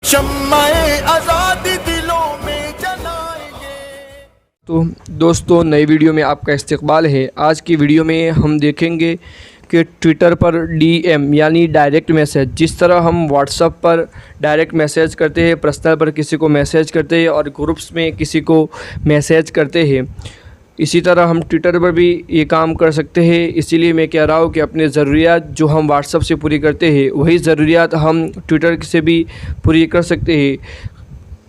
शम्माए आज़ादी दिलों में जलाएंगे। तो दोस्तों, नई वीडियो में आपका इस्तकबाल है। आज की वीडियो में हम देखेंगे कि ट्विटर पर DM यानी डायरेक्ट मैसेज, जिस तरह हम व्हाट्सएप पर डायरेक्ट मैसेज करते हैं, पर्सनल पर किसी को मैसेज करते हैं और ग्रुप्स में किसी को मैसेज करते हैं, इसी तरह हम ट्विटर पर भी ये काम कर सकते हैं। इसीलिए मैं कह रहा हूँ कि अपने ज़रूरियात जो हम व्हाट्सएप से पूरी करते हैं, वही ज़रूरियात हम ट्विटर से भी पूरी कर सकते हैं।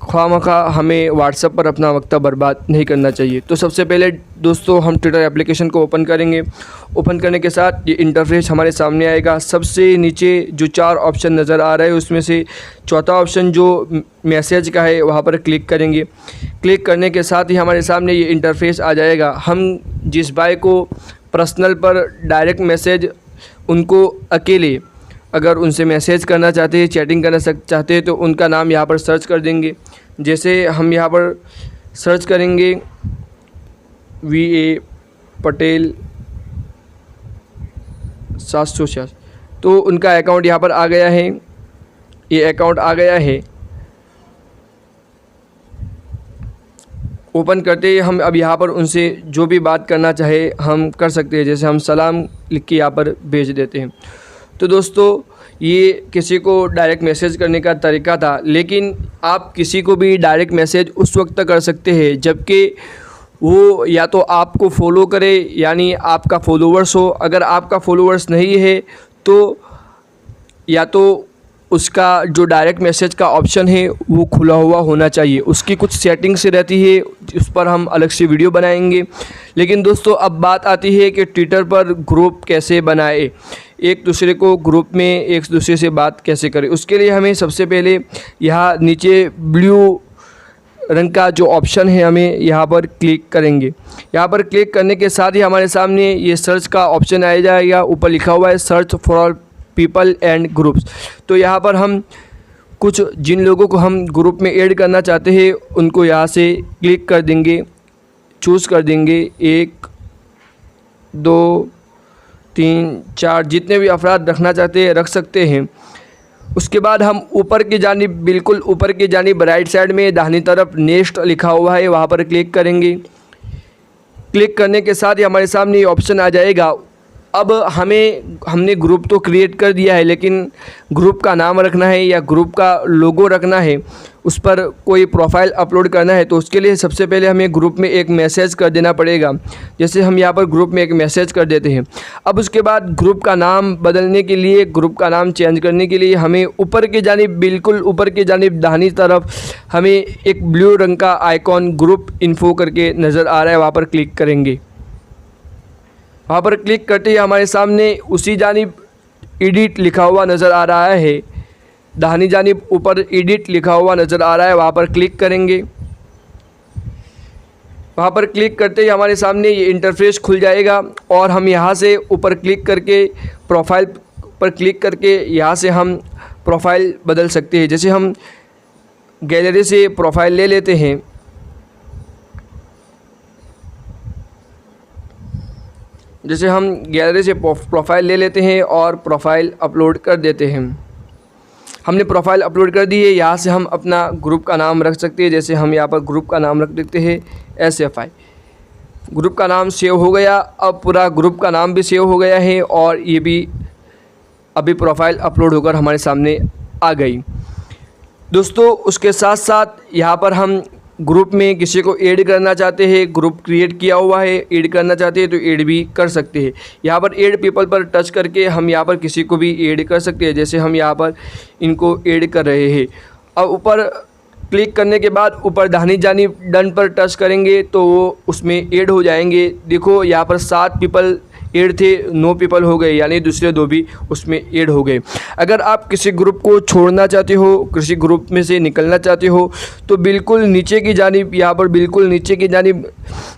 खामखा हमें व्हाट्सएप पर अपना वक्त बर्बाद नहीं करना चाहिए। तो सबसे पहले दोस्तों, हम ट्विटर एप्लीकेशन को ओपन करेंगे। ओपन करने के साथ ये इंटरफेस हमारे सामने आएगा। सबसे नीचे जो 4 ऑप्शन नज़र आ रहे हैं, उसमें से चौथा ऑप्शन जो मैसेज का है, वहाँ पर क्लिक करेंगे। क्लिक करने के साथ ही हमारे सामने ये इंटरफेस आ जाएगा। हम जिस भाई को पर्सनल पर डायरेक्ट मैसेज, उनको अकेले अगर उनसे मैसेज करना चाहते हैं, चैटिंग करना चाहते हैं, तो उनका नाम यहाँ पर सर्च कर देंगे। जैसे हम यहाँ पर सर्च करेंगे VA पटेल 766, तो उनका अकाउंट यहाँ पर आ गया है। ये अकाउंट आ गया है। ओपन करते ही हम अब यहाँ पर उनसे जो भी बात करना चाहे हम कर सकते हैं। जैसे हम सलाम लिख के यहाँ पर भेज देते हैं। तो दोस्तों, ये किसी को डायरेक्ट मैसेज करने का तरीका था, लेकिन आप किसी को भी डायरेक्ट मैसेज उस वक्त कर सकते हैं जबकि वो या तो आपको फॉलो करे, यानी आपका फॉलोवर्स हो। अगर आपका फॉलोवर्स नहीं है तो या तो उसका जो डायरेक्ट मैसेज का ऑप्शन है वो खुला हुआ होना चाहिए। उसकी कुछ सेटिंग्स रहती है, उस पर हम अलग से वीडियो बनाएंगे। लेकिन दोस्तों, अब बात आती है कि ट्विटर पर ग्रुप कैसे बनाए, एक दूसरे को ग्रुप में एक दूसरे से बात कैसे करें। उसके लिए हमें सबसे पहले यहाँ नीचे ब्लू रंग का जो ऑप्शन है, हमें यहाँ पर क्लिक करेंगे। यहाँ पर क्लिक करने के साथ ही हमारे सामने ये सर्च का ऑप्शन आ जाएगा। ऊपर लिखा हुआ है search for all people and groups. तो यहाँ पर हम कुछ जिन लोगों को हम ग्रुप में ऐड करना चाहते हैं, उनको यहाँ से क्लिक कर देंगे, चूज़ कर देंगे। 1 2 3 4 जितने भी अफराद रखना चाहते हैं रख सकते हैं। उसके बाद हम ऊपर की जानिब, बिल्कुल ऊपर की जानिब राइट साइड में दाहिनी तरफ नेक्स्ट लिखा हुआ है, वहाँ पर क्लिक करेंगे। क्लिक करने के साथ ही हमारे सामने ये ऑप्शन आ जाएगा। अब हमने ग्रुप तो क्रिएट कर दिया है, लेकिन ग्रुप का नाम रखना है या ग्रुप का लोगो रखना है, उस पर कोई प्रोफाइल अपलोड करना है, तो उसके लिए सबसे पहले हमें ग्रुप में एक मैसेज कर देना पड़ेगा। जैसे हम यहाँ पर ग्रुप में एक मैसेज कर देते हैं। अब उसके बाद ग्रुप का नाम बदलने के लिए, ग्रुप का नाम चेंज करने के लिए हमें ऊपर की जानिब, बिल्कुल ऊपर की जानिब दाहिनी तरफ हमें एक ब्लू रंग का आइकॉन ग्रुप इन्फो करके नज़र आ रहा है, वहाँ पर क्लिक करेंगे। वहाँ पर क्लिक करते ही हमारे सामने उसी जानिब एडिट लिखा हुआ नज़र आ रहा है। दाहिनी जानिब ऊपर एडिट लिखा हुआ नज़र आ रहा है, वहाँ पर क्लिक करेंगे। वहाँ पर क्लिक करते ही हमारे सामने ये इंटरफेस खुल जाएगा और हम यहाँ से ऊपर क्लिक करके प्रोफाइल पर क्लिक करके यहाँ से हम प्रोफाइल बदल सकते हैं। जैसे हम गैलरी से प्रोफाइल ले लेते हैं। जैसे हम गैलरी से प्रोफाइल ले लेते हैं और प्रोफाइल अपलोड कर देते हैं। हमने प्रोफाइल अपलोड कर दी है। यहाँ से हम अपना ग्रुप का नाम रख सकते हैं। जैसे हम यहाँ पर ग्रुप का नाम रख देते हैं SFI। ग्रुप का नाम सेव हो गया। अब पूरा ग्रुप का नाम भी सेव हो गया है और ये भी अभी प्रोफाइल अपलोड होकर हमारे सामने आ गई। दोस्तों, उसके साथ साथ यहाँ पर हम ग्रुप में किसी को ऐड करना चाहते हैं, ग्रुप क्रिएट किया हुआ है, ऐड करना चाहते हैं तो ऐड भी कर सकते हैं। यहाँ पर ऐड पीपल पर टच करके हम यहाँ पर किसी को भी ऐड कर सकते हैं। जैसे हम यहाँ पर इनको ऐड कर रहे हैं। अब ऊपर क्लिक करने के बाद ऊपर दाहिनी जानिब डन पर टच करेंगे तो वो उसमें ऐड हो जाएंगे। देखो, यहाँ पर 7 पीपल ऐड थे, 9 पीपल हो गए, यानी दूसरे 2 भी उसमें ऐड हो गए। अगर आप किसी ग्रुप को छोड़ना चाहते हो, किसी ग्रुप में से निकलना चाहते हो, तो बिल्कुल नीचे की जानिब, यहाँ पर बिल्कुल नीचे की जानिब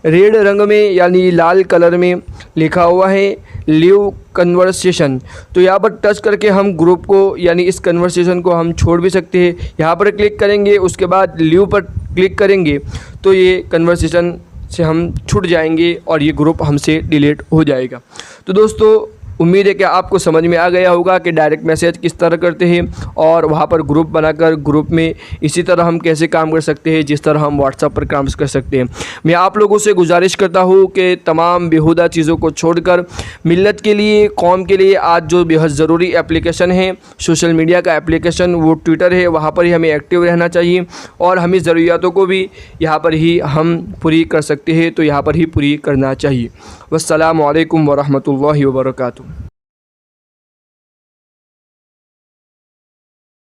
रेड रंग में यानी लाल कलर में लिखा हुआ है लीव कन्वर्सेशन। तो यहाँ पर टच करके हम ग्रुप को यानी इस कन्वर्सेशन को हम छोड़ भी सकते हैं। यहाँ पर क्लिक करेंगे, उसके बाद लीव पर क्लिक करेंगे तो ये कन्वर्सेशन से हम छूट जाएंगे और ये ग्रुप हमसे डिलीट हो जाएगा। तो दोस्तों, उम्मीद है कि आपको समझ में आ गया होगा कि डायरेक्ट मैसेज किस तरह करते हैं और वहाँ पर ग्रुप बनाकर ग्रुप में इसी तरह हम कैसे काम कर सकते हैं जिस तरह हम व्हाट्सएप पर काम कर सकते हैं। मैं आप लोगों से गुजारिश करता हूँ कि तमाम बेहुदा चीज़ों को छोड़कर मिल्लत के लिए, कौम के लिए आज जो बेहद ज़रूरी एप्लीकेशन है, सोशल मीडिया का एप्लीकेशन वो ट्विटर है, वहाँ पर ही हमें एक्टिव रहना चाहिए और हमें ज़रूरियातों को भी यहाँ पर ही हम पूरी कर सकते हैं, तो यहाँ पर ही पूरी करना चाहिए। वस्सलामु अलैकुम वरहमतुल्लाहि वबरकातुहू।